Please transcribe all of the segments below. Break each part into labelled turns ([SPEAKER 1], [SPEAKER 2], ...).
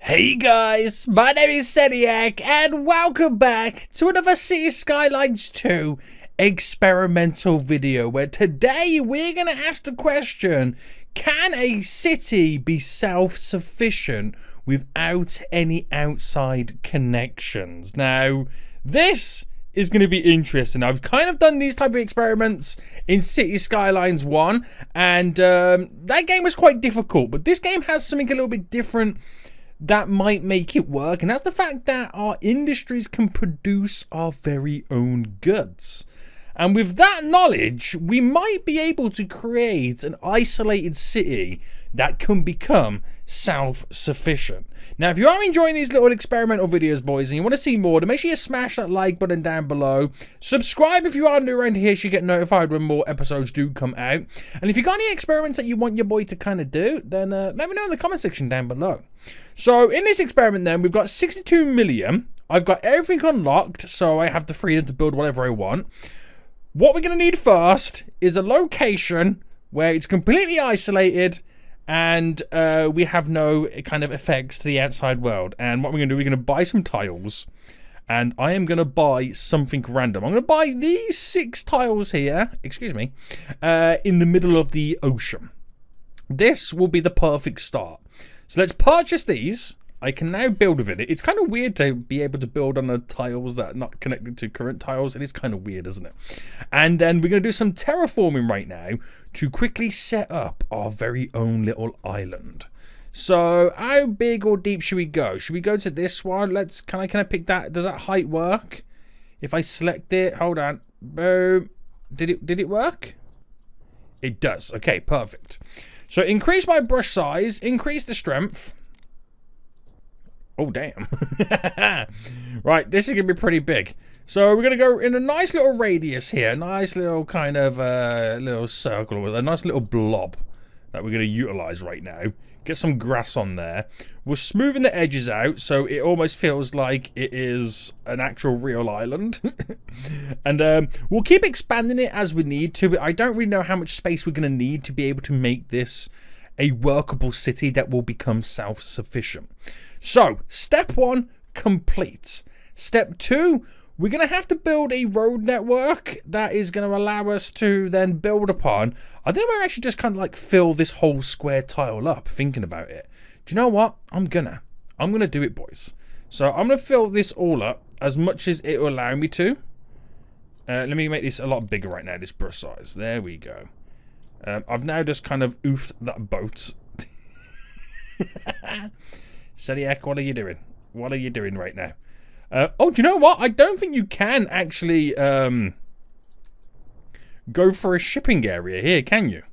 [SPEAKER 1] Hey guys, my name is Seniac and welcome back to another City Skylines 2 experimental video where today we're going to ask the question, can a city be self-sufficient without any outside connections? Now, this is going to be interesting. I've kind of done these type of experiments in City Skylines 1 and that game was quite difficult, but this game has something a little bit different that might make it work, and that's the fact that our industries can produce our very own goods. And with that knowledge, we might be able to create an isolated city that can become self-sufficient. Now, if you are enjoying these little experimental videos, boys, and you want to see more, then make sure you smash that like button down below. Subscribe if you are new around here so you get notified when more episodes do come out. And if you got any experiments that you want your boy to kind of do, then let me know in the comment section down below. So, in this experiment then, we've got 62 million. I've got everything unlocked, so I have the freedom to build whatever I want. What we're going to need first is a location where it's completely isolated and we have no kind of effects to the outside world. And what we're going to do, we're going to buy some tiles. And I am going to buy something random. I'm going to buy these 6 tiles here, excuse me, in the middle of the ocean. This will be the perfect start. So let's purchase these. I can now build with it. It's kind of weird to be able to build on the tiles that are not connected to current tiles. It is kind of weird, isn't it? And then we're going to do some terraforming right now to quickly set up our very own little island. So how big or deep should we go? Should we go to this one? Can I pick that? Does that height work? If I select it, hold on. Boom. Did it work? It does. Okay, perfect. So increase my brush size, increase the strength. Oh, damn. Right, this is going to be pretty big. So we're going to go in a nice little radius here. Nice little kind of little circle with a nice little blob that we're going to utilize right now. Get some grass on there. We're smoothing the edges out so it almost feels like it is an actual real island. And we'll keep expanding it as we need to, but I don't really know how much space we're going to need to be able to make this a workable city that will become self-sufficient. So, step 1, complete. Step 2, we're going to have to build a road network that is going to allow us to then build upon. I think I might actually just kind of like fill this whole square tile up, thinking about it. Do you know what? I'm gonna do it, boys. So, I'm going to fill this all up as much as it will allow me to. Let me make this a lot bigger right now, this brush size. There we go. I've now just kind of oofed that boat. Seniac, what are you doing? What are you doing right now? Oh, do you know what? I don't think you can actually go for a shipping area here, can you?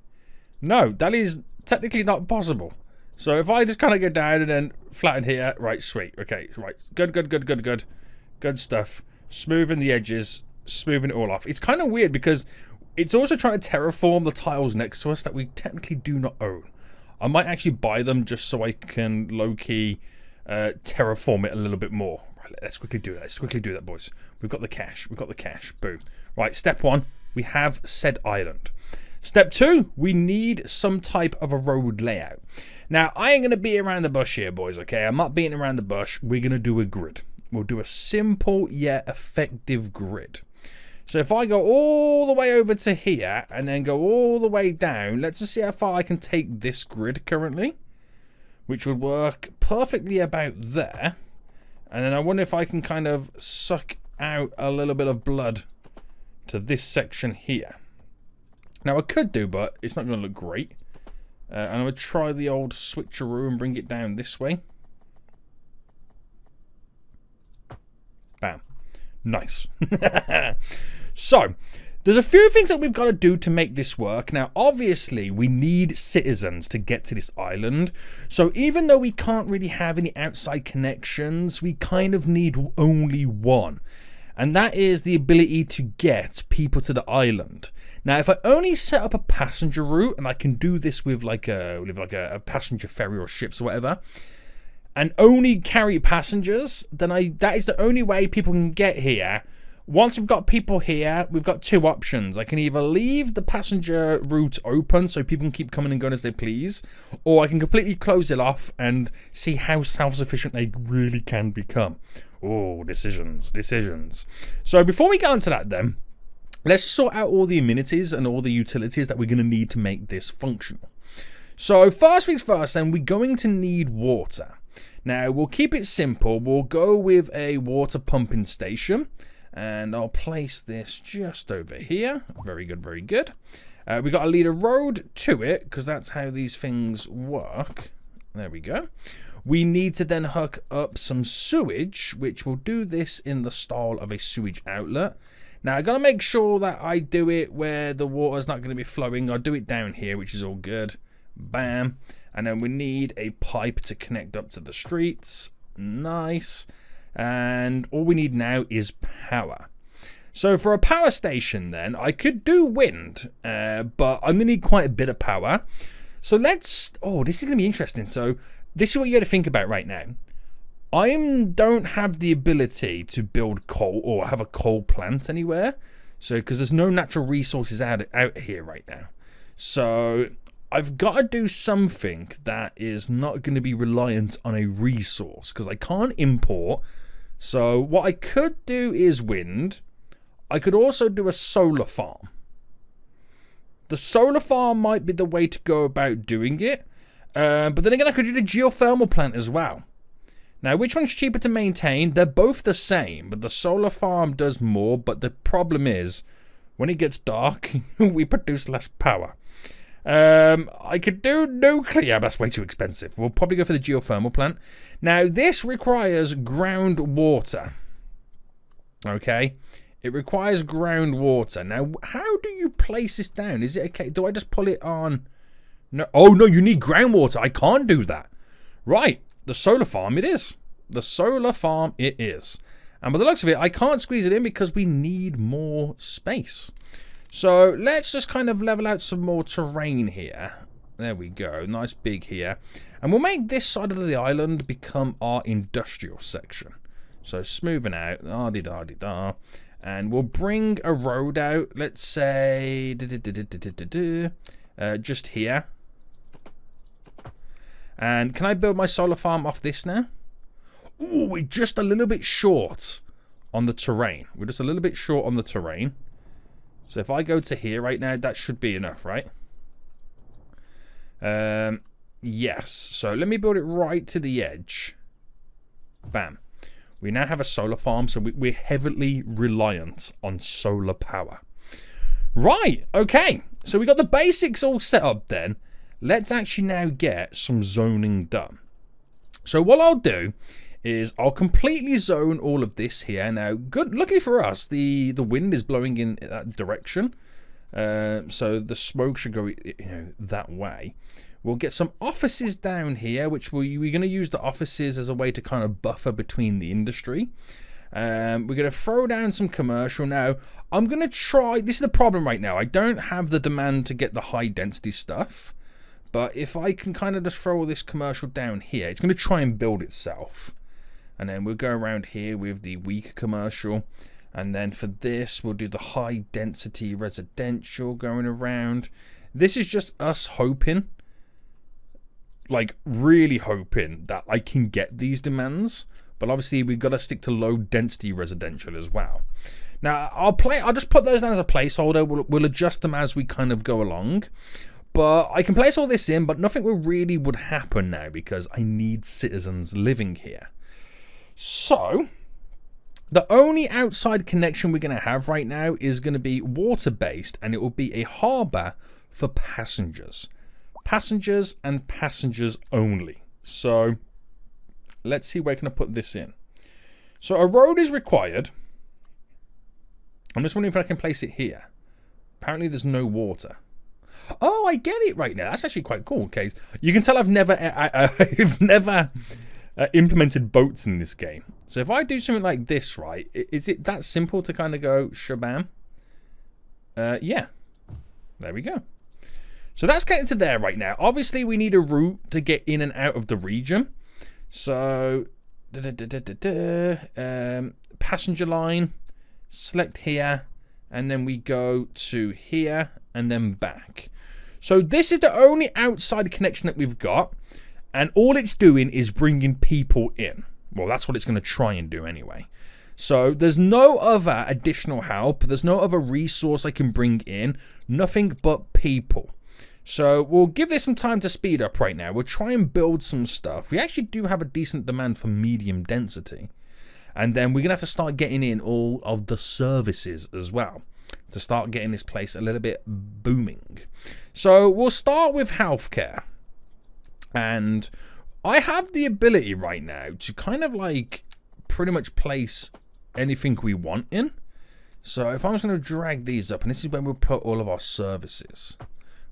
[SPEAKER 1] No, that is technically not possible. So if I just kind of go down and then flatten here. Right, sweet. Okay, right. Good. Good stuff. Smoothing the edges. Smoothing it all off. It's kind of weird because it's also trying to terraform the tiles next to us that we technically do not own. I might actually buy them just so I can low-key terraform it a little bit more. Right, let's quickly do that. Let's quickly do that, boys. We've got the cash. We've got the cash. Boom. Right, step 1, we have said island. Step 2, we need some type of a road layout. Now, I ain't going to beat around the bush here, boys, okay? I'm not beating around the bush. We're going to do a grid. We'll do a simple yet effective grid. So if I go all the way over to here and then go all the way down, let's just see how far I can take this grid currently, which would work perfectly about there. And then I wonder if I can kind of suck out a little bit of blood to this section here. Now I could do, but it's not going to look great. And I'm going to try the old switcheroo and bring it down this way. Bam. Nice. So, there's a few things that we've got to do to make this work. Now, obviously, we need citizens to get to this island. So, even though we can't really have any outside connections, we kind of need only one. And that is the ability to get people to the island. Now, if I only set up a passenger route, and I can do this with like a passenger ferry or ships or whatever, and only carry passengers, then that is the only way people can get here Once we've got people here, we've got two options. I can either leave the passenger route open so people can keep coming and going as they please, or I can completely close it off and see how self-sufficient they really can become. Oh, decisions. So before we get onto that then, let's sort out all the amenities and all the utilities that we're going to need to make this functional. So first things first then, we're going to need water. Now, we'll keep it simple. We'll go with a water pumping station. And I'll place this just over here. Very good, very good. We got to lead a road to it because that's how these things work. There we go. We need to then hook up some sewage, which will do this in the style of a sewage outlet. Now, I got to make sure that I do it where the water's not going to be flowing. I'll do it down here, which is all good. Bam. And then we need a pipe to connect up to the streets. Nice. And all we need now is power. So for a power station then, I could do wind, but I'm going to need quite a bit of power. So let's, this is going to be interesting. So this is what you got to think about right now. I don't have the ability to build coal or have a coal plant anywhere. So because there's no natural resources out here right now. So I've got to do something that is not going to be reliant on a resource because I can't import. So what I could do is wind. I could also do a solar farm. The solar farm might be the way to go about doing it. But then again, I could do the geothermal plant as well. Now, which one's cheaper to maintain? They're both the same, but the solar farm does more. But the problem is, when it gets dark, we produce less power. I could do nuclear, but that's way too expensive. We'll probably go for the geothermal plant. Now, this requires groundwater. Okay? It requires groundwater. Now, how do you place this down? Is it okay? Do I just pull it on? No. Oh, no, you need groundwater. I can't do that. Right. The solar farm it is. The solar farm it is. And by the looks of it, I can't squeeze it in because we need more space. So let's just kind of level out some more terrain here. There we go. Nice big here. And we'll make this side of the island become our industrial section. So smoothing out. Ah-de-da-de-da. And we'll bring a road out. Let's say just here. And can I build my solar farm off this now? Ooh, we're just a little bit short on the terrain. We're just a little bit short on the terrain. So if I go to here right now, that should be enough, right? Yes. So let me build it right to the edge. Bam. We now have a solar farm, so we're heavily reliant on solar power. Right. Okay. So we got the basics all set up then. Let's actually now get some zoning done. So what I'll do is I'll completely zone all of this here. Now, luckily for us, the wind is blowing in that direction. So the smoke should go, that way. We'll get some offices down here, which we're going to use the offices as a way to kind of buffer between the industry. We're going to throw down some commercial. Now, I'm going to try, this is the problem right now. I don't have the demand to get the high density stuff. But if I can kind of just throw all this commercial down here, it's going to try and build itself. And then we'll go around here with the weak commercial. And then for this, we'll do the high density residential going around. This is just us hoping, like really hoping that I can get these demands. But obviously we've got to stick to low density residential as well. Now I'll just put those down as a placeholder. We'll adjust them as we kind of go along. But I can place all this in, but nothing really would happen now because I need citizens living here. So, the only outside connection we're going to have right now is going to be water-based, and it will be a harbour for passengers. Passengers and passengers only. So, let's see where can I put this in. So, a road is required. I'm just wondering if I can place it here. Apparently, there's no water. Oh, I get it right now. That's actually quite cool. Okay, you can tell I've never implemented boats in this game. So if I do something like this, right, is it that simple to kind of go shabam? Yeah, there we go. So that's getting to there right now. Obviously, we need a route to get in and out of the region. So passenger line. select here, and then we go to here, and then back. So this is the only outside connection that we've got, and all it's doing is bringing people in. Well, that's what it's going to try and do anyway. So there's no other additional help. There's no other resource I can bring in. Nothing but people. So we'll give this some time to speed up right now. We'll try and build some stuff. We actually do have a decent demand for medium density. And then we're going to have to start getting in all of the services as well to start getting this place a little bit booming. So we'll start with healthcare. And I have the ability right now to kind of like pretty much place anything we want in. So if I'm just going to drag these up, and this is where we'll put all of our services.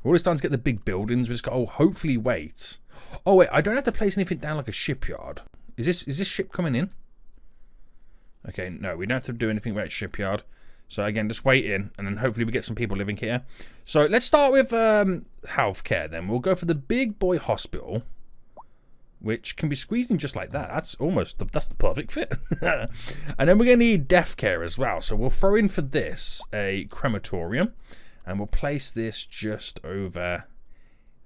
[SPEAKER 1] We're always starting to get the big buildings. We just got, oh, hopefully wait. Oh wait, I don't have to place anything down like a shipyard. Is this ship coming in? Okay, no, we don't have to do anything about shipyard. So again, just wait in, and then hopefully we get some people living here. So let's start with healthcare then. We'll go for the big boy hospital, which can be squeezed in just like that. That's almost that's the perfect fit. And then we're going to need death care as well. So we'll throw in for this a crematorium, and we'll place this just over.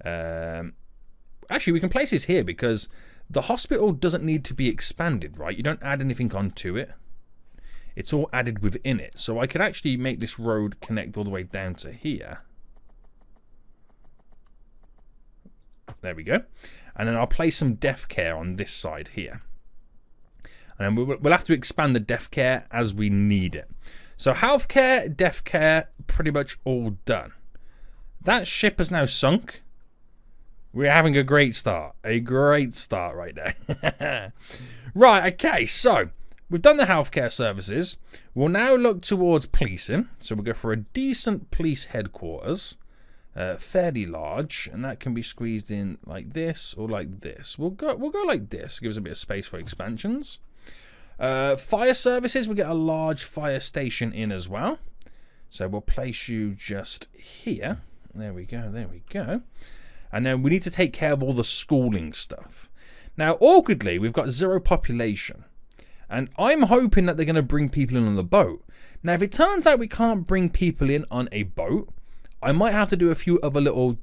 [SPEAKER 1] Actually, we can place this here because the hospital doesn't need to be expanded, right? You don't add anything onto it. It's all added within it. So I could actually make this road connect all the way down to here. There we go. And then I'll place some death care on this side here. And then we'll have to expand the death care as we need it. So healthcare, death care, pretty much all done. That ship has now sunk. We're having a great start. A great start right there. Right, okay, so we've done the healthcare services. We'll now look towards policing. So we'll go for a decent police headquarters. Fairly large, and that can be squeezed in like this or like this. We'll go like this. Gives us a bit of space for expansions. Fire services, we get a large fire station in as well. So we'll place you just here. There we go, there we go. And then we need to take care of all the schooling stuff. Now, awkwardly, we've got 0 population. And I'm hoping that they're going to bring people in on the boat. Now, if it turns out we can't bring people in on a boat, I might have to do a few other little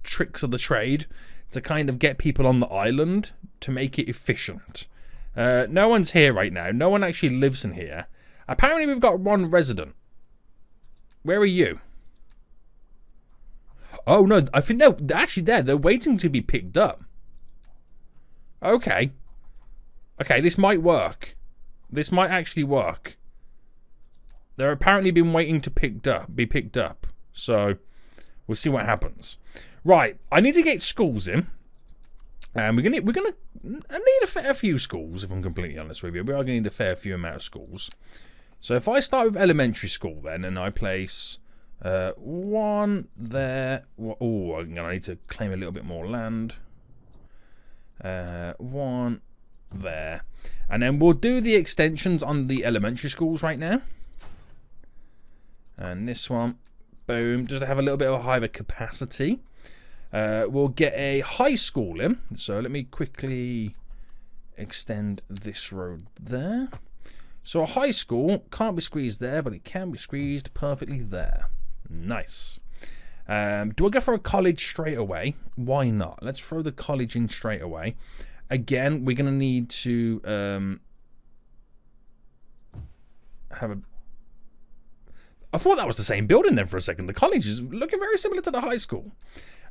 [SPEAKER 1] tricks of the trade to kind of get people on the island to make it efficient. No one's here right now. No one actually lives in here. Apparently, we've got 1 resident. Where are you? Oh, no. I think they're actually there. They're waiting to be picked up. Okay. Okay, this might work. This might actually work. They're apparently been waiting to be picked up. So, we'll see what happens. Right, I need to get schools in. And we're gonna need a fair few schools, if I'm completely honest with you. We are gonna need a fair few amount of schools. So if I start with elementary school then, and I place 1 there. Oh, I'm gonna need to claim a little bit more land. 1 there. And then we'll do the extensions on the elementary schools right now. And this one, boom, just to have a little bit of a higher capacity. We'll get a high school in. So let me quickly extend this road there. So a high school can't be squeezed there, but it can be squeezed perfectly there. Nice. Do I go for a college straight away? Why not? Let's throw the college in straight away. Again, we're going to need to have a... I thought that was the same building then for a second. The college is looking very similar to the high school.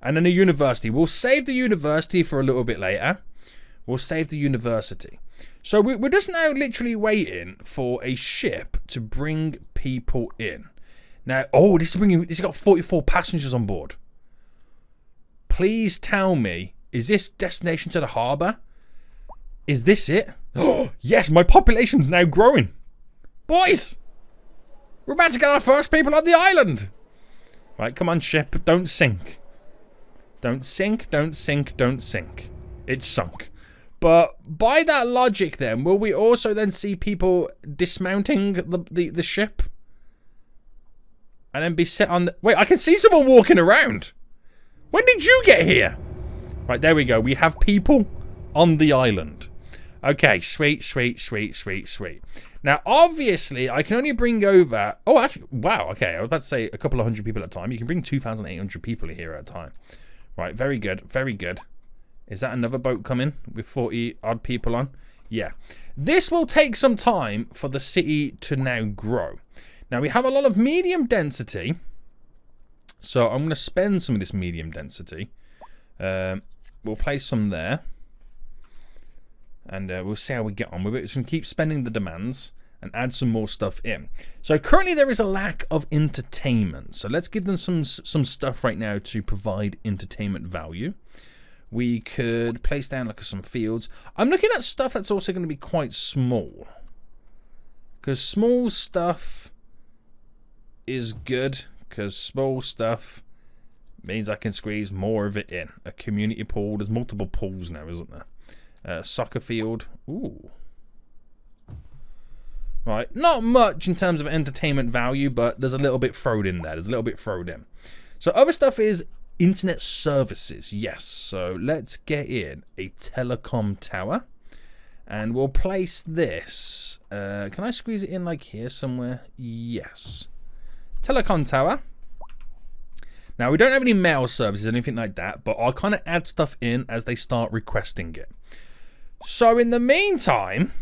[SPEAKER 1] And then a university. We'll save the university for a little bit later. We'll save the university. So we're just now literally waiting for a ship to bring people in. Now, oh, this has got 44 passengers on board. Please tell me, is this destination to the harbour? Is this it? Oh, yes, my population's now growing. Boys, we're about to get our first people on the island. Right, come on, ship, don't sink. Don't sink, don't sink, don't sink. It's sunk. But by that logic then, will we also then see people dismounting the ship? And then be set on the... Wait, I can see someone walking around. When did you get here? Right, there we go. We have people on the island. Okay, sweet, sweet, sweet, sweet, sweet. Now, obviously, I can only bring over... Oh, actually, wow, okay. I was about to say a couple of hundred people at a time. You can bring 2,800 people here at a time. Right, very good, very good. Is that another boat coming with 40-odd people on? Yeah. This will take some time for the city to now grow. Now, we have a lot of medium density. So, I'm going to spend some of this medium density. We'll place some there. And we'll see how we get on with it. So we can keep spending the demands and add some more stuff in. So currently there is a lack of entertainment. So let's give them some stuff right now to provide entertainment value. We could place down like some fields. I'm looking at stuff that's also going to be quite small. Because small stuff is good. Because small stuff means I can squeeze more of it in. A community pool. There's multiple pools now, isn't there? Soccer field. Ooh. Right. Not much in terms of entertainment value, but there's a little bit thrown in there. There's a little bit thrown in. So other stuff is internet services. Yes. So let's get in a telecom tower. And we'll place this. Can I squeeze it in like here somewhere? Yes. Telecom tower. Now, we don't have any mail services or anything like that, but I'll kind of add stuff in as they start requesting it. So, in the meantime,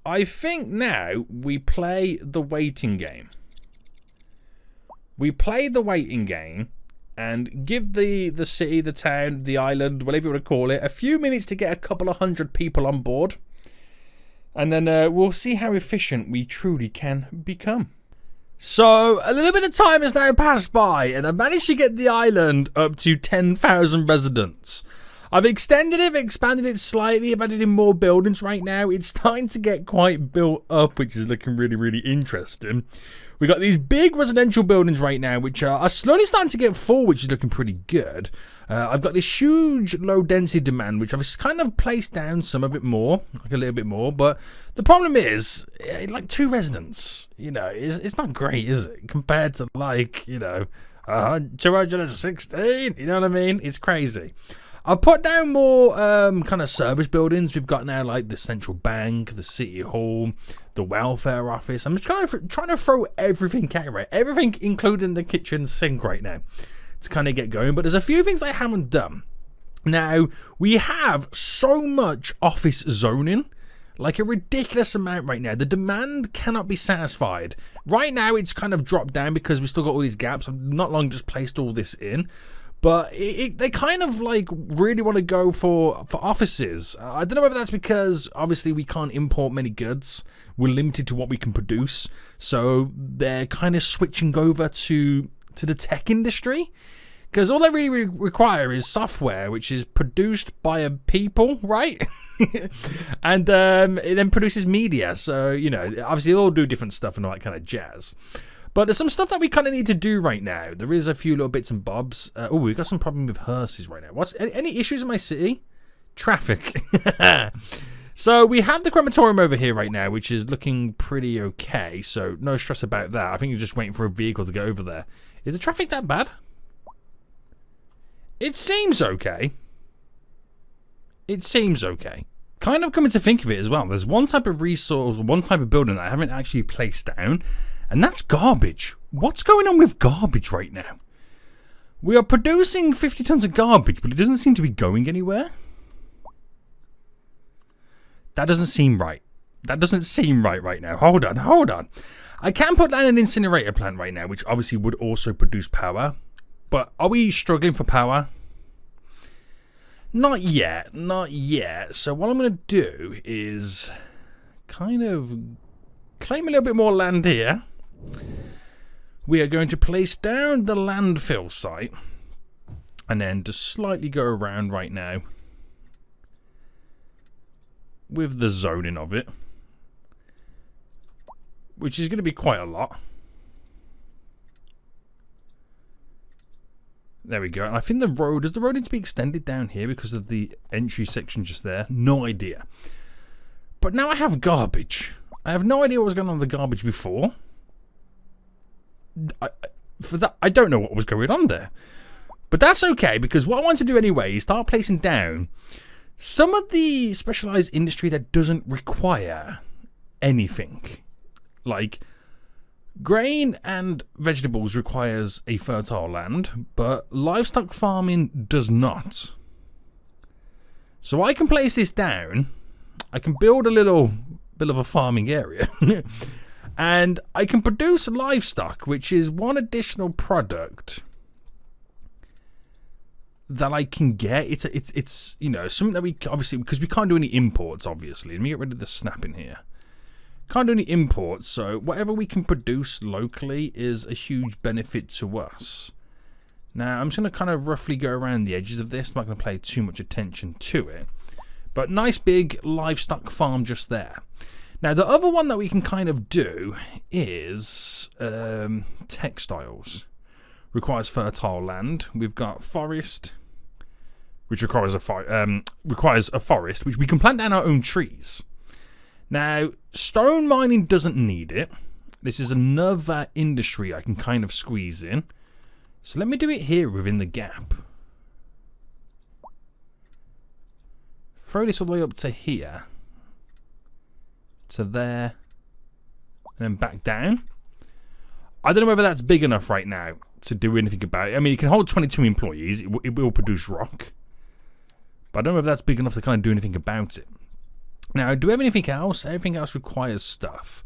[SPEAKER 1] I think now we play the waiting game. We play the waiting game and give the city, the town, the island, whatever you want to call it, a few minutes to get a couple of hundred people on board. And then we'll see how efficient we truly can become. So, a little bit of time has now passed by, and I've managed to get the island up to 10,000 residents. I've extended it, expanded it slightly, I've added in more buildings right now. It's starting to get quite built up, which is looking really, really interesting. We've got these big residential buildings right now, which are slowly starting to get full, which is looking pretty good. I've got this huge low-density demand, which I've kind of placed down some of it more, like a little bit more. But the problem is, like 2 residents, you know, it's not great, is it? Compared to like, you know, 216, you know what I mean? It's crazy. I've put down more kind of service buildings. We've got now like the central bank, the city hall, the welfare office. I'm just trying to throw everything at it, right? Everything, including the kitchen sink right now, to kind of get going. But there's a few things I haven't done. Now, we have so much office zoning, like a ridiculous amount right now. The demand cannot be satisfied. Right now, it's kind of dropped down because we've still got all these gaps. I've not long just placed all this in. But they kind of like really want to go for offices. I don't know whether that's because obviously we can't import many goods. We're limited to what we can produce. So they're kind of switching over to the tech industry. Because all they really require is software, which is produced by a people, right? And it then produces media. So, you know, obviously they all do different stuff and all that kind of jazz. But there's some stuff that we kind of need to do right now. There is a few little bits and bobs. Oh, we've got some problem with hearses right now. Any issues in my city? Traffic. So we have the crematorium over here right now, which is looking pretty okay. So no stress about that. I think you're just waiting for a vehicle to get over there. Is the traffic that bad? It seems okay. It seems okay. Kind of coming to think of it as well, there's one type of resource, one type of building that I haven't actually placed down. And that's garbage. What's going on with garbage right now? We are producing 50 tons of garbage, but it doesn't seem to be going anywhere. That doesn't seem right. That doesn't seem right now. Hold on. I can put down an incinerator plant right now, which obviously would also produce power. But are we struggling for power? Not yet. So what I'm going to do is kind of claim a little bit more land here. We are going to place down the landfill site and then just slightly go around right now with the zoning of it, which is going to be quite a lot. There we go. And I think does the road need to be extended down here because of the entry section just there? No idea. But now I have garbage. I have no idea what was going on with the garbage before. I don't know what was going on there. But that's okay, because what I want to do anyway is start placing down Some of the specialized industry that doesn't require anything, like grain and vegetables requires a fertile land, but livestock farming does not. So I can place this down, I can build a little bit of a farming area, and I can produce livestock, which is one additional product that I can get. It's you know, something that we obviously, because we can't do any imports, obviously. Let me get rid of the snap in here. Can't do any imports, so whatever we can produce locally is a huge benefit to us. Now I'm just going to kind of roughly go around the edges of this. I'm not going to pay too much attention to it, but nice big livestock farm just there. Now the other one that we can kind of do is textiles. Requires fertile land. We've got forest, which requires a forest, which we can plant down our own trees. Now, stone mining doesn't need it. This is another industry I can kind of squeeze in. So let me do it here within the gap. Throw this all the way up to here, to there, and then back down. I don't know whether that's big enough right now to do anything about it. I mean, it can hold 22 employees. It will produce rock. But I don't know if that's big enough to kind of do anything about it. Now, do we have anything else? Everything else requires stuff.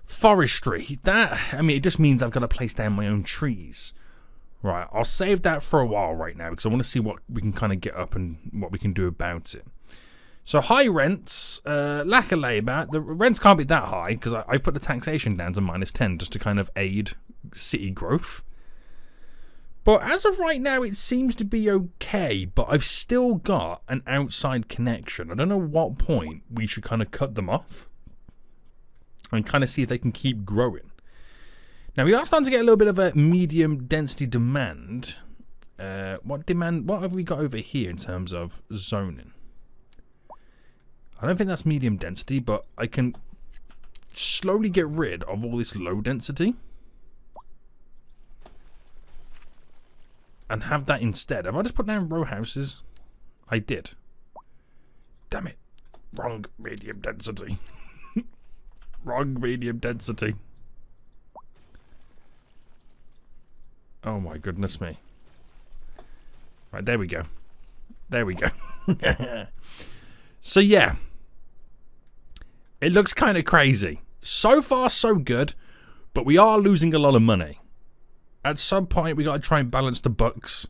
[SPEAKER 1] Forestry. That, I mean, it just means I've got to place down my own trees. Right, I'll save that for a while right now because I want to see what we can kind of get up and what we can do about it. So high rents, lack of labour. The rents can't be that high because I put the taxation down to -10 just to kind of aid city growth. But as of right now, it seems to be okay, but I've still got an outside connection. I don't know what point we should kind of cut them off and kind of see if they can keep growing. Now, we are starting to get a little bit of a medium density demand. What have we got over here in terms of zoning? I don't think that's medium density, but I can slowly get rid of all this low density and have that instead. Have I just put down row houses? I did. Damn it. Wrong medium density. Wrong medium density. Oh my goodness me. Right, there we go. There we go. So yeah. It looks kind of crazy. So far so good, but we are losing a lot of money. At some point, we got to try and balance the books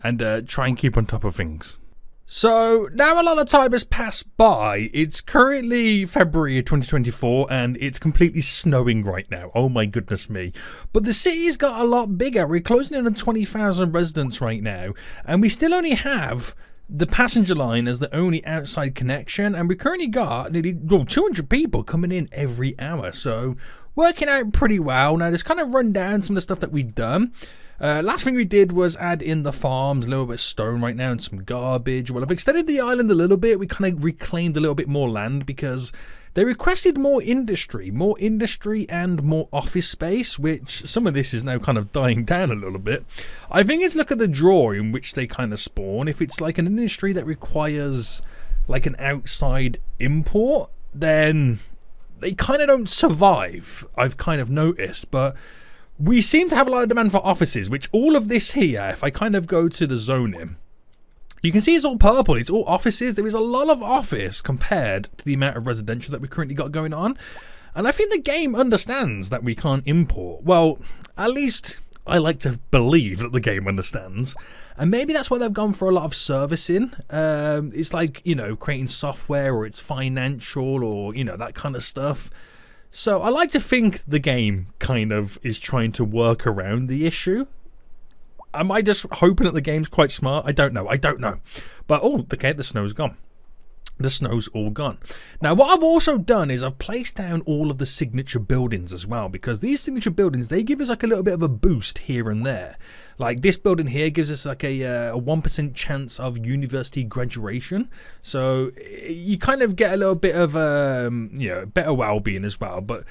[SPEAKER 1] and try and keep on top of things. So now a lot of time has passed by. It's currently February 2024 and it's completely snowing right now. Oh my goodness me. But the city's got a lot bigger. We're closing in on 20,000 residents right now. And we still only have the passenger line as the only outside connection. And we currently got nearly 200 people coming in every hour. So working out pretty well. Now, just kind of run down some of the stuff that we've done. Last thing we did was add in the farms, a little bit of stone right now and some garbage. Well, I've extended the island a little bit. We kind of reclaimed a little bit more land because they requested more industry and more office space, which some of this is now kind of dying down a little bit. I think it's look at the draw in which they kind of spawn. If it's like an industry that requires like an outside import, then they kind of don't survive, I've kind of noticed. But we seem to have a lot of demand for offices, which all of this here, if I kind of go to the zoning, you can see it's all purple. It's all offices. There is a lot of office compared to the amount of residential that we currently got going on. And I think the game understands that we can't import. Well, at least I like to believe that the game understands. And maybe that's why they've gone for a lot of servicing. It's like, you know, creating software, or it's financial, or, you know, that kind of stuff. So I like to think the game kind of is trying to work around the issue. Am I just hoping that the game's quite smart? I don't know. But, oh, okay, the snow's gone. The snow's all gone. Now, what I've also done is I've placed down all of the signature buildings as well, because these signature buildings, they give us like a little bit of a boost here and there. Like this building here gives us like a 1% chance of university graduation. So you kind of get a little bit of, you know, better well-being as well. But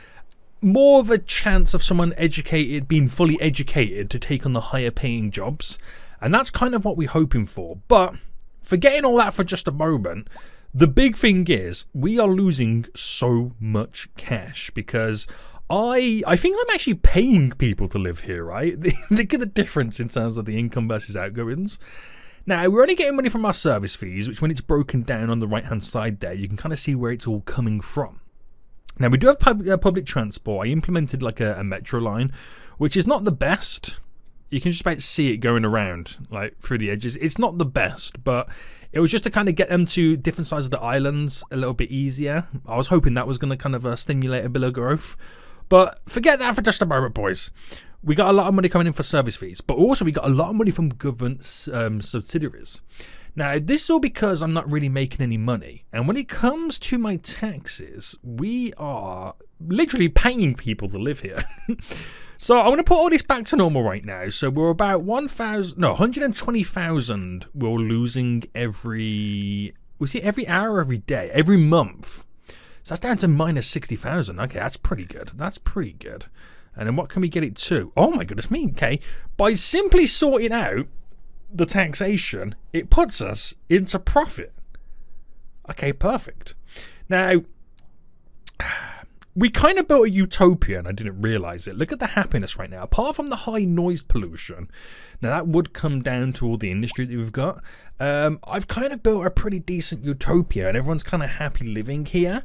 [SPEAKER 1] more of a chance of someone educated, being fully educated to take on the higher paying jobs. And that's kind of what we're hoping for. But forgetting all that for just a moment, the big thing is we are losing so much cash because I think I'm actually paying people to live here, right? Look at the difference in terms of the income versus outgoings. Now, we're only getting money from our service fees, which when it's broken down on the right-hand side there, you can kind of see where it's all coming from. Now, we do have public transport. I implemented like a metro line, which is not the best. You can just about see it going around like through the edges. It's not the best, but it was just to kind of get them to different sides of the islands a little bit easier. I was hoping that was going to kind of stimulate a bit of growth. But forget that for just a moment, boys. We got a lot of money coming in for service fees, but also we got a lot of money from government subsidiaries. Now, this is all because I'm not really making any money. And when it comes to my taxes, we are literally paying people to live here. So I'm going to put all this back to normal right now. So we're about 120,000 we're losing every hour, every day, every month. So that's down to minus 60,000. Okay, that's pretty good. That's pretty good. And then what can we get it to? Oh my goodness me, okay. By simply sorting out the taxation, it puts us into profit. Okay, perfect. Now, we kind of built a utopia and I didn't realize it. Look at the happiness right now. Apart from the high noise pollution, now that would come down to all the industry that we've got. I've kind of built a pretty decent utopia and everyone's kind of happy living here.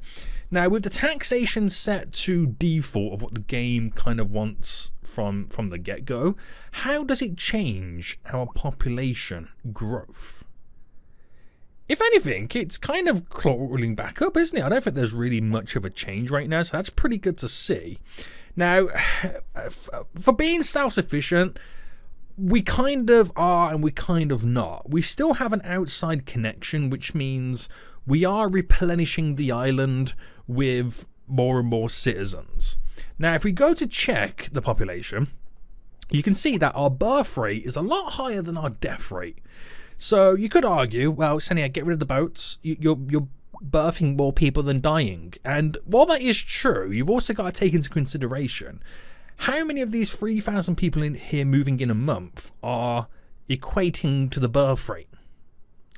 [SPEAKER 1] Now, with the taxation set to default of what the game kind of wants from the get-go, how does it change our population growth? If anything, it's kind of crawling back up, isn't it? I don't think there's really much of a change right now, so that's pretty good to see. Now, for being self-sufficient, we kind of are and we kind of not. We still have an outside connection, which means we are replenishing the island with more and more citizens. Now, if we go to check the population, you can see that our birth rate is a lot higher than our death rate. So you could argue, well, Senia, get rid of the boats. You're birthing more people than dying. And while that is true, you've also got to take into consideration how many of these 3,000 people in here moving in a month are equating to the birth rate.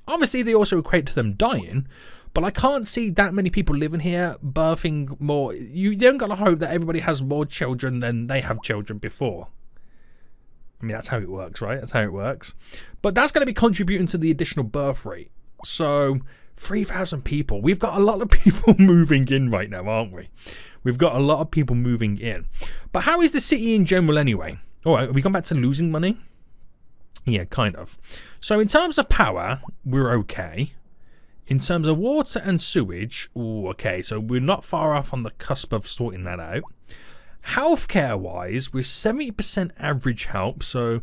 [SPEAKER 1] Obviously, they also equate to them dying, but I can't see that many people living here birthing more. You don't got to hope that everybody has more children than they have children before. I mean, that's how it works, right? That's how it works. But that's going to be contributing to the additional birth rate. So 3,000 people. We've got a lot of people moving in right now, aren't we? We've got a lot of people moving in. But how is the city in general anyway? All right, have we gone back to losing money? Yeah, kind of. So in terms of power, we're okay. In terms of water and sewage, ooh, okay, so we're not far off on the cusp of sorting that out. Healthcare-wise, we're 70% average help, so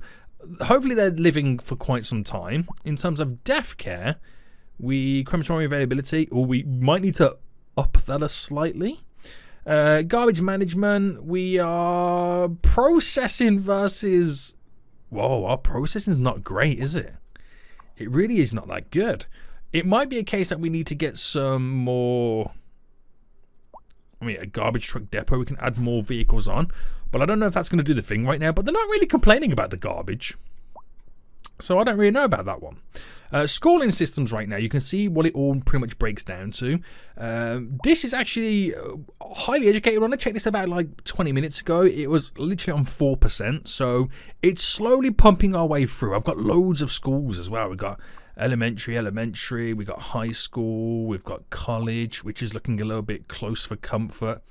[SPEAKER 1] hopefully they're living for quite some time. In terms of death care, crematorium availability, or we might need to up that slightly. Garbage management, we are processing versus... Whoa, our processing is not great, is it? It really is not that good. It might be a case that we need to get some more... I mean, a garbage truck depot, we can add more vehicles on. But I don't know if that's going to do the thing right now. But they're not really complaining about the garbage. So I don't really know about that one. Schooling systems right now, you can see what it all pretty much breaks down to. This is actually highly educated. When I checked this about like 20 minutes ago, it was literally on 4%. So it's slowly pumping our way through. I've got loads of schools as well. We've got elementary, we've got high school, we've got college, which is looking a little bit close for comfort.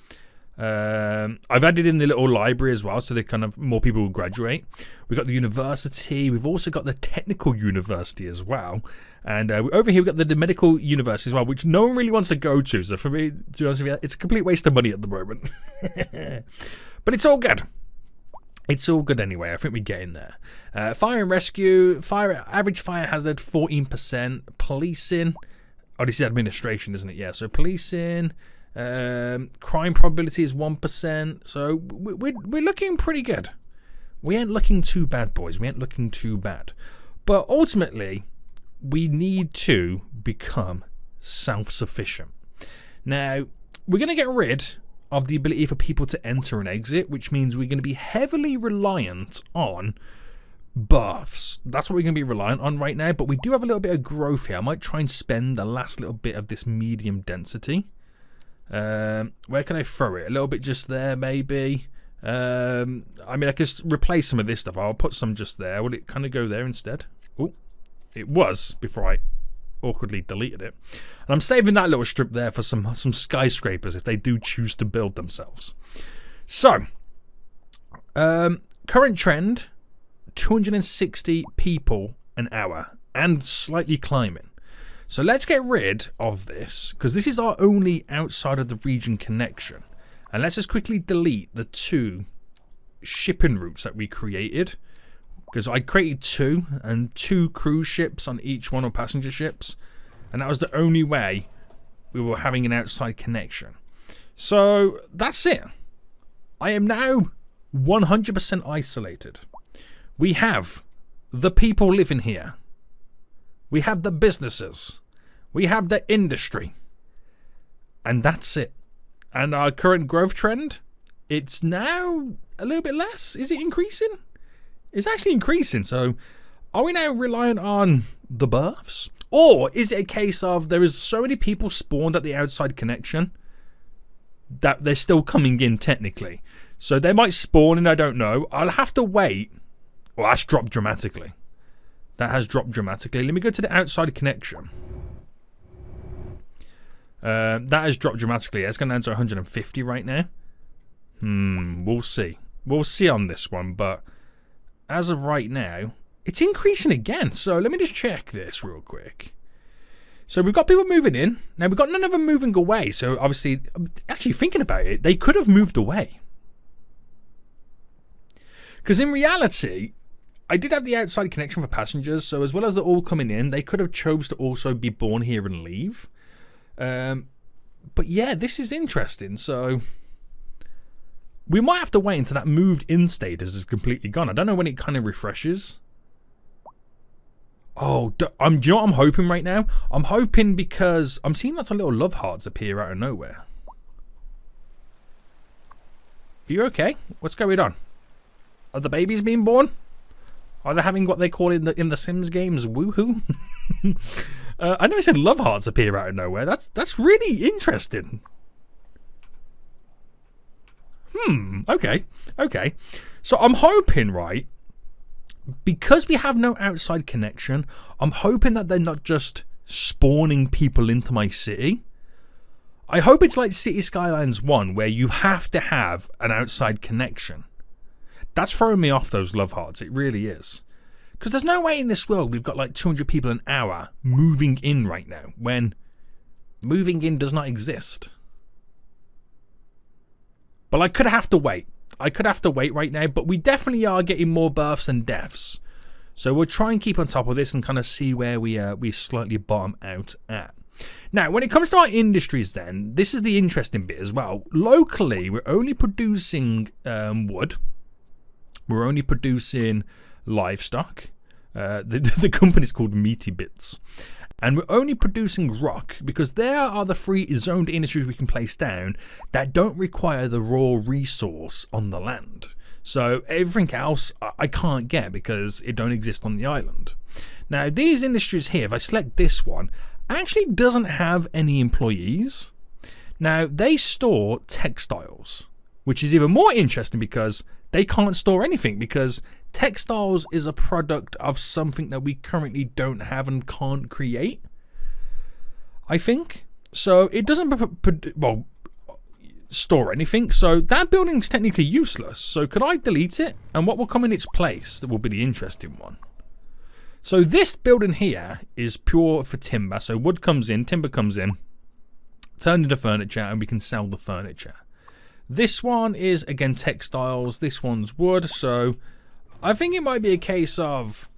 [SPEAKER 1] I've added in the little library as well, so that kind of more people will graduate. We've got the university. We've also got the technical university as well. And over here, we've got the medical university as well, which no one really wants to go to. So for me, to be honest with you, it's a complete waste of money at the moment. But it's all good. It's all good anyway. I think we get in there. Fire and rescue. Average fire hazard, 14%. Policing. Oh, this is administration, isn't it? Yeah, so policing... crime probability is 1%, so we're looking pretty good. We ain't looking too bad, boys. We ain't looking too bad. But ultimately, we need to become self-sufficient. Now, we're going to get rid of the ability for people to enter and exit, which means we're going to be heavily reliant on Baths. That's what we're going to be reliant on right now. But we do have a little bit of growth here. I might try and spend the last little bit of this medium density. Where can I throw it? A little bit just there, maybe. I mean, I could replace some of this stuff. I'll put some just there. Will it kind of go there instead? Oh, it was before I awkwardly deleted it. And I'm saving that little strip there for some skyscrapers if they do choose to build themselves. So, current trend, 260 people an hour and slightly climbing. So let's get rid of this because this is our only outside of the region connection. And let's just quickly delete the 2 shipping routes that we created. Because I created 2 and 2 cruise ships on each one, or passenger ships. And that was the only way we were having an outside connection. So that's it. I am now 100% isolated. We have the people living here. We have the businesses. We have the industry. And that's it. And our current growth trend, it's now a little bit less. Is it increasing? It's actually increasing. So are we now reliant on the baths? Or is it a case of there is so many people spawned at the outside connection that they're still coming in technically? So they might spawn in, I don't know. I'll have to wait. Well, that's dropped dramatically. That has dropped dramatically. Let me go to the outside connection. That has dropped dramatically. It's going down to 150 right now. We'll see. We'll see on this one. But as of right now, it's increasing again. So let me just check this real quick. So we've got people moving in. Now, we've got none of them moving away. So obviously, actually thinking about it, they could have moved away. Because in reality, I did have the outside connection for passengers. So as well as they're all coming in, they could have chose to also be born here and leave. But yeah, this is interesting. So we might have to wait until that moved in status is completely gone. I don't know when it kind of refreshes. Oh, do you know what I'm hoping right now? I'm hoping because I'm seeing lots of little love hearts appear out of nowhere. Are you okay? What's going on? Are the babies being born? Are they having what they call in the Sims games woohoo? I never said love hearts appear out of nowhere. That's really interesting. Okay. So I'm hoping, right, because we have no outside connection, I'm hoping that they're not just spawning people into my city. I hope it's like City Skylines 1, where you have to have an outside connection. That's throwing me off, those love hearts. It really is. Because there's no way in this world we've got like 200 people an hour moving in right now, when moving in does not exist. But I could have to wait. I could have to wait right now, but we definitely are getting more births and deaths. So we'll try and keep on top of this and kind of see where we slightly bottom out at. Now, when it comes to our industries then, this is the interesting bit as well. Locally, we're only producing wood. We're only producing livestock. The company's called Meaty Bits. And we're only producing rock because there are the 3 zoned industries we can place down that don't require the raw resource on the land. So everything else I can't get because it don't exist on the island. Now these industries here, if I select this one, actually doesn't have any employees. Now they store textiles, which is even more interesting because they can't store anything because textiles is a product of something that we currently don't have and can't create, I think. So it doesn't store anything. So that building's technically useless. So could I delete it? And what will come in its place? That will be the interesting one. So this building here is pure for timber. So wood comes in, timber comes in, turned into furniture, and we can sell the furniture. This one is, again, textiles. This one's wood. So I think it might be a case of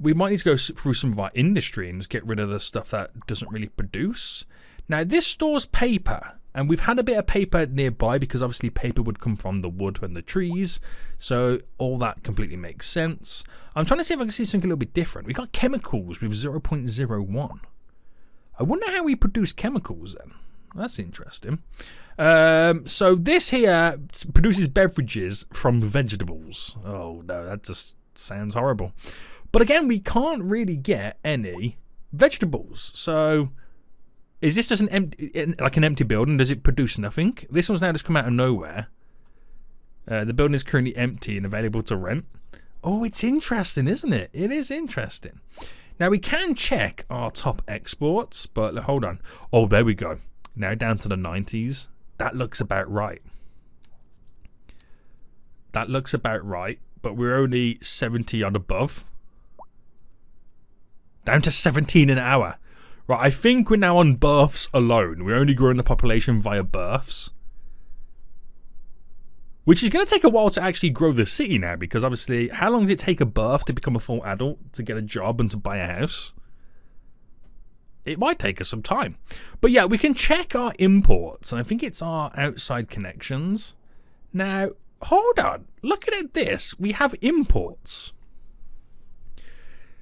[SPEAKER 1] we might need to go through some of our industry and just get rid of the stuff that doesn't really produce. Now, this stores paper. And we've had a bit of paper nearby because obviously paper would come from the wood and the trees. So all that completely makes sense. I'm trying to see if I can see something a little bit different. We got chemicals with 0.01. I wonder how we produce chemicals then. That's interesting. So this here produces beverages from vegetables. Oh no, that just sounds horrible. But again, we can't really get any vegetables. So is this just an empty building? Does it produce nothing? This one's now just come out of nowhere. The building is currently empty and available to rent. Oh, it's interesting, isn't it? It is interesting. Now, we can check our top exports, but hold on. Oh, there we go. Now down to the 90s. That looks about right. That looks about right, but we're only 70 on above. Down to 17 an hour. Right, I think we're now on births alone. We're only growing the population via births. Which is going to take a while to actually grow the city now, because obviously, how long does it take a birth to become a full adult, to get a job and to buy a house? It might take us some time. But yeah, we can check our imports, and I think it's our outside connections. Now, hold on. Look at this. We have imports.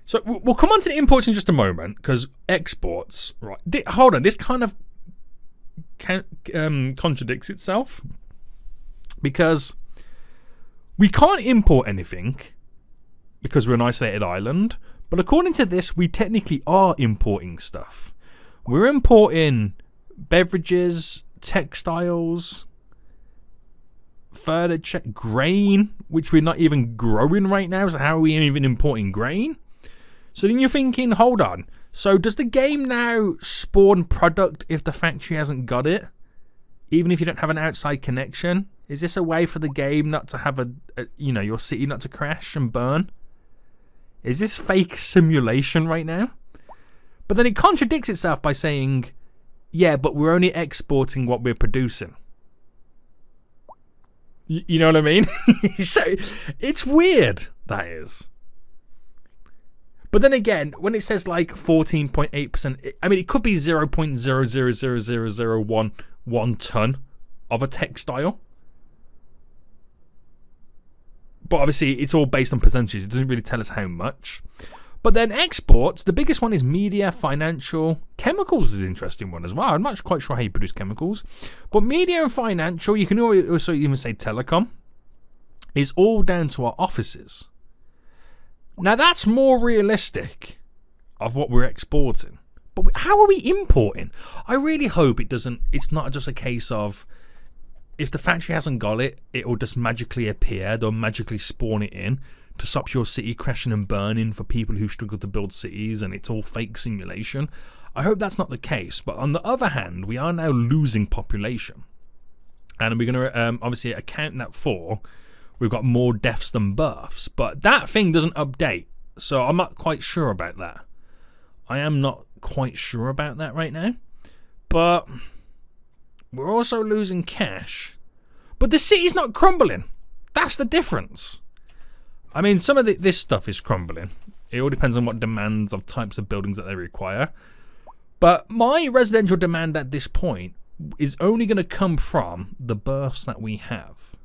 [SPEAKER 1] So we'll come on to the imports in just a moment, because exports, right? Hold on. This kind of contradicts itself. Because we can't import anything because we're an isolated island. But according to this, we technically are importing stuff. We're importing beverages, textiles, furniture, grain, which we're not even growing right now. So how are we even importing grain? So then you're thinking, hold on. So does the game now spawn product if the factory hasn't got it? Even if you don't have an outside connection? Is this a way for the game not to have your city not to crash and burn? Is this fake simulation right now? But then it contradicts itself by saying, yeah, but we're only exporting what we're producing. You know what I mean? So it's weird, that is. But then again, when it says like 14.8%, I mean, it could be 0.0000001 ton of a textile. But obviously, it's all based on percentages. It doesn't really tell us how much. But then exports, the biggest one is media, financial. Chemicals is an interesting one as well. I'm not quite sure how you produce chemicals. But media and financial, you can also even say telecom, is all down to our offices. Now, that's more realistic of what we're exporting. But how are we importing? I really hope it's not just a case of, if the factory hasn't got it, it will just magically appear. They'll magically spawn it in to stop your city crashing and burning for people who struggle to build cities, and it's all fake simulation. I hope that's not the case. But on the other hand, we are now losing population. And we're going to obviously account that for, we've got more deaths than births. But that thing doesn't update. So I'm not quite sure about that. I am not quite sure about that right now. But we're also losing cash. But the city's not crumbling. That's the difference. I mean, some of this stuff is crumbling. It all depends on what demands of types of buildings that they require. But my residential demand at this point is only going to come from the births that we have.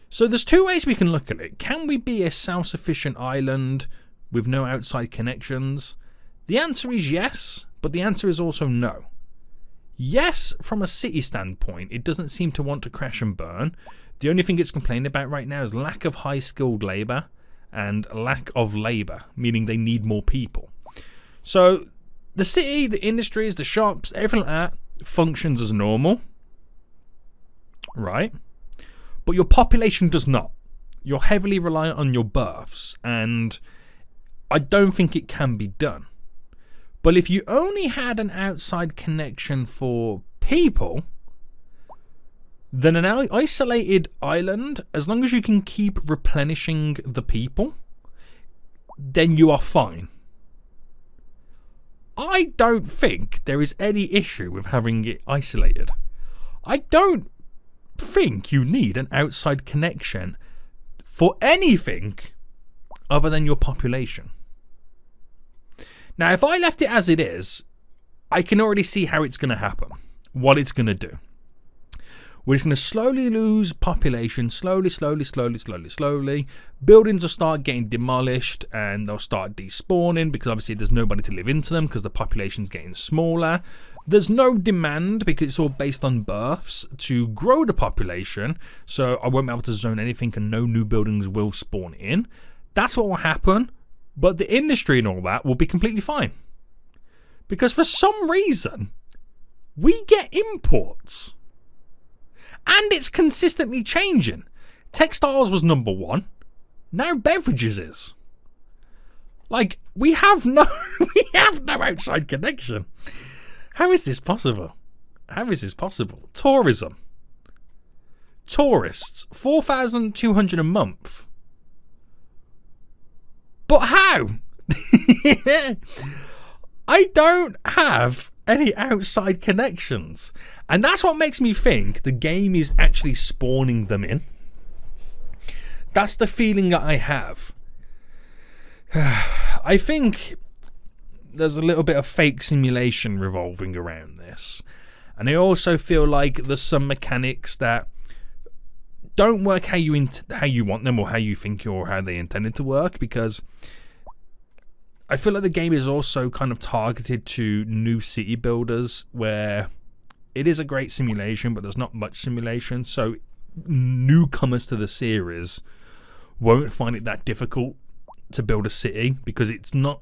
[SPEAKER 1] So there's two ways we can look at it. Can we be a self-sufficient island with no outside connections? The answer is yes, but the answer is also no. Yes, from a city standpoint, it doesn't seem to want to crash and burn. The only thing it's complaining about right now is lack of high-skilled labour and lack of labour, meaning they need more people. So the city, the industries, the shops, everything like that functions as normal, right? But your population does not. You're heavily reliant on your births, and I don't think it can be done. But if you only had an outside connection for people, then an isolated island, as long as you can keep replenishing the people, then you are fine. I don't think there is any issue with having it isolated. I don't think you need an outside connection for anything other than your population. Now, if I left it as it is, I can already see how it's going to happen, what it's going to do. We're just going to slowly lose population, slowly. Buildings will start getting demolished and they'll start despawning because obviously there's nobody to live into them because the population's getting smaller. There's no demand because it's all based on births to grow the population, so I won't be able to zone anything and no new buildings will spawn in. That's what will happen. But the industry and all that will be completely fine. Because for some reason, we get imports. And it's consistently changing. Textiles was number 1. Now beverages is. Like, we have no outside connection. How is this possible? How is this possible? Tourism. Tourists, 4,200 a month. But how? I don't have any outside connections. And that's what makes me think the game is actually spawning them in. That's the feeling that I have. I think there's a little bit of fake simulation revolving around this. And I also feel like there's some mechanics that don't work how you want them, or how you think, or how they intended to work, because I feel like the game is also kind of targeted to new city builders, where it is a great simulation, but there's not much simulation. So newcomers to the series won't find it that difficult to build a city, because it's more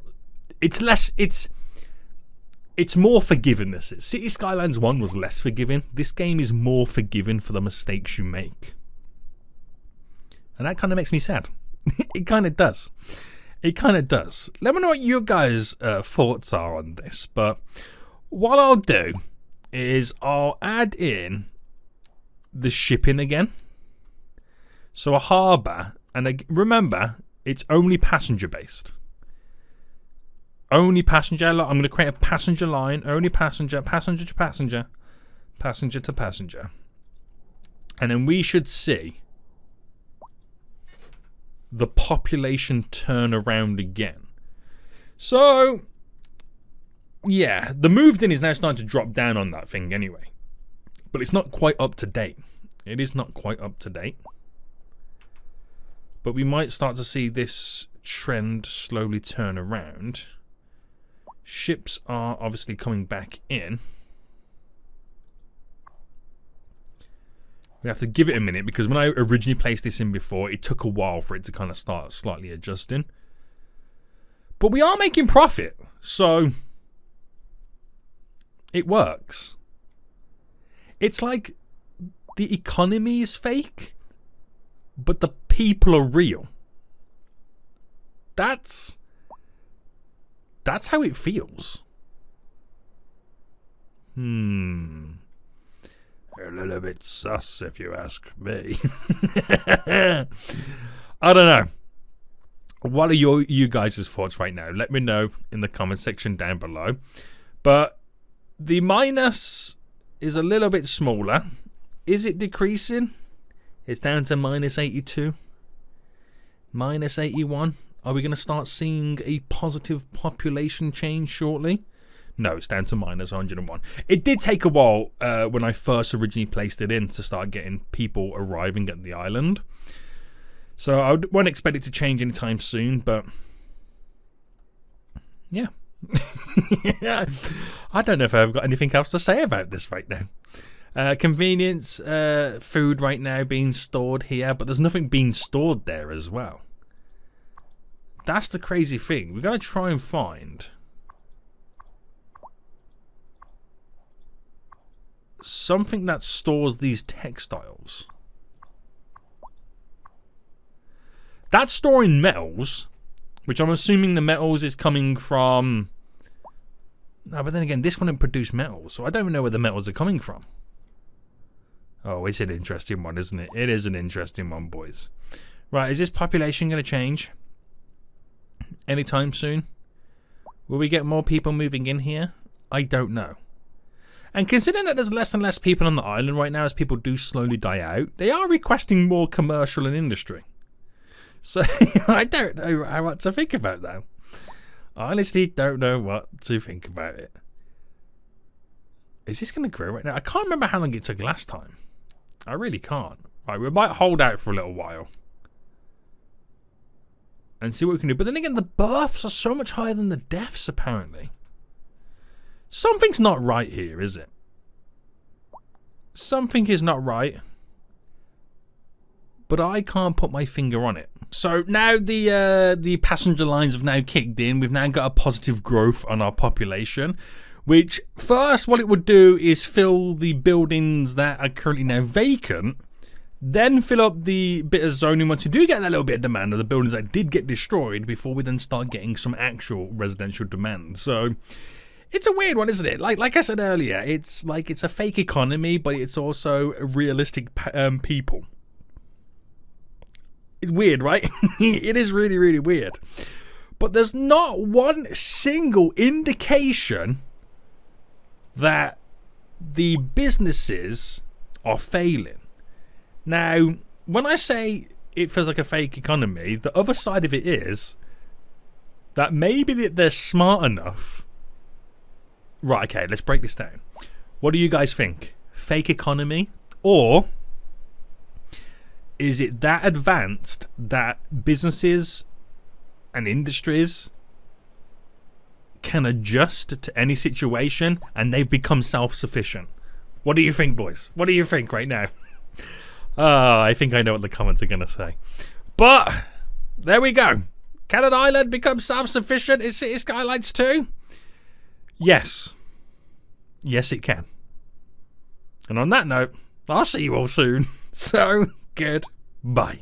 [SPEAKER 1] forgiving. This is City Skylines 1 was less forgiving. This game is more forgiving for the mistakes you make. And that kind of makes me sad. It kind of does. It kind of does. Let me know what your guys' thoughts are on this. But what I'll do is I'll add in the shipping again. So a harbour. And remember, it's only passenger based. Only passenger. I'm going to create a passenger line. Only passenger. Passenger to passenger. Passenger to passenger. And then we should see the population turn around again. So, yeah, the moved in is now starting to drop down on that thing anyway. But it's not quite up to date. It is not quite up to date. But we might start to see this trend slowly turn around. Ships are obviously coming back in. We have to give it a minute, because when I originally placed this in before, it took a while for it to kind of start slightly adjusting. But we are making profit, so it works. It's like the economy is fake, but the people are real. That's how it feels. A little bit sus, if you ask me. I don't know. What are you guys' thoughts right now? Let me know in the comment section down below. But the minus is a little bit smaller. Is it decreasing? It's down to minus 82. Minus 81. Are we going to start seeing a positive population change shortly? No, it's down to minus 101. It did take a while when I first originally placed it in to start getting people arriving at the island. So I won't expect it to change anytime soon, but yeah. I don't know if I've got anything else to say about this right now. Convenience, food right now being stored here, but there's nothing being stored there as well. That's the crazy thing. We've got to try and find something that stores these textiles. That's storing metals, which I'm assuming the metals is coming from... No, but then again, this wouldn't produce metals, so I don't even know where the metals are coming from. Oh, it's an interesting one, isn't it? It is an interesting one, boys. Right, is this population going to change anytime soon? Will we get more people moving in here? I don't know. And considering that there's less and less people on the island right now as people do slowly die out, they are requesting more commercial and industry. So, I don't know what to think about that. I honestly don't know what to think about it. Is this going to grow right now? I can't remember how long it took last time. I really can't. Right, we might hold out for a little while and see what we can do. But then again, the births are so much higher than the deaths, apparently. Something's not right here, is it? Something is not right. But I can't put my finger on it. So now the passenger lines have now kicked in. We've now got a positive growth on our population, which first what it would do is fill the buildings that are currently now vacant, then fill up the bit of zoning once you do get that little bit of demand of the buildings that did get destroyed before we then start getting some actual residential demand. So it's a weird one, isn't it? Like I said earlier, it's a fake economy, but it's also a realistic people. It's weird, right? It is really, really weird. But there's not one single indication that the businesses are failing. Now, when I say it feels like a fake economy, the other side of it is that maybe they're smart enough. Right, okay, let's break this down. What do you guys think? Fake economy? Or is it that advanced that businesses and industries can adjust to any situation and they've become self-sufficient? What do you think, boys? What do you think right now? I think I know what the comments are going to say. But there we go. Can an island become self-sufficient in City Skylines 2? Yes. Yes, it can. And on that note, I'll see you all soon. So, goodbye.